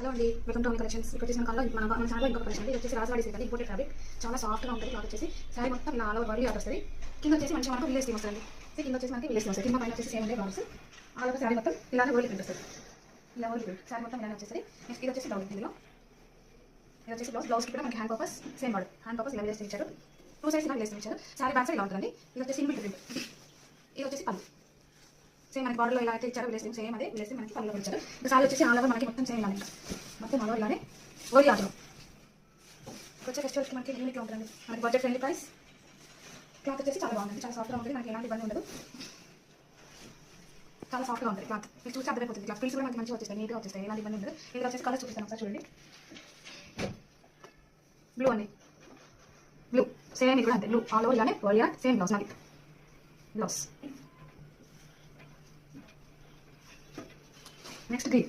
Hello అండి, welcome to our collections. ఇక్కడ వచ్చేసి మన ఛానల్లో ఇంకొక కలెక్షన్ అండి. ఇది వచ్చేసి రాజవాడి సిల్క్ అండి, ఇంపోర్టెడ్ ఫ్యాబ్రిక్. చాలా సాఫ్ట్గా ఉంటుంది. క్లాత్ వచ్చేసి శారీ మొత్తం ఇలా ఆల్ ఓవర్ బాడీ వస్తుంది. కింద వచ్చేసి మంచిగా మనకు విలేజ్ థీమ్ వస్తుంది. కింద వచ్చేసి మనకి విలేజ్ థీమ్ వస్తుంది. కింద పైన వచ్చేసి సేమ్ ఉండే బాక్స్ ఆల్ ఓవర్ శారీ మొత్తం ఇలానే ఓల్డ్ ప్రింట్ వస్తుంది. ఇలా ఓల్డ్ ప్రింట్ శారీ మొత్తం ఇలానే వచ్చేసి నెక్స్ట్ ఇది వచ్చేసి బ్లౌజ్. ఇందులో ఇది వచ్చేసి బ్లౌజ్కి కూడా మనకి hand purpose same border. Hand purpose ఇలా విలేజ్ ఇచ్చారు. టూ సైడ్స్ ఇలా విలేజ్ ఇచ్చారు. శారీ బ్యాక్ సైడ్ ఇలా ఉంటుందండి. ఇది వచ్చేసి ఇన్బిల్ట్ ప్రింట్. ఇది వచ్చేసి పళ్ళు సేమ్ మనకి బార్డర్లో ఇలా అయితే ఇచ్చారు. విలేజ్ సేమ్ అదే విలేజ్ మనకి పళ్ళలో ఇచ్చారు. శారీ వచ్చేసి ఆల్ ఓవర్ మనకి మొత్తం సేమ్ ఇలానే మొత్తం ఆల్ ఓవర్ ఇలానే ఓడి ఆటలో వచ్చే ఫెస్టివల్స్కి మనకి యూనిక్గా ఉంటుందండి. మనకి బడ్జెట్ ఫ్రెండ్లీ ప్రైస్. క్లాత్ వచ్చేసి చాలా బాగుంటుంది, చాలా సాఫ్ట్గా ఉంటుంది. మనకి ఎలాంటి ఇబ్బంది ఉండదు. చాలా సాఫ్ట్గా ఉంటుంది క్లాత్. మీరు చూసి అర్థమైపోతుంది. క్లాత్ ప్రింట్స్ కూడా మనకి మంచిగా వచ్చేస్తాయి, నీట్గా వచ్చేస్తాయి, ఎలాంటి ఇబ్బంది ఉండదు. ఇది వచ్చేసి కలర్ చూపిస్తాను ఒకసారి చూడండి. బ్లూ అండి, బ్లూ సేమ్ ఇది కూడా అంతే. బ్లూ ఆల్ ఓవర్ ఇలానే ఓడియా సేమ్ బ్లౌజ్. నాకు బ్లౌజ్ నెక్స్ట్ గ్రీన్.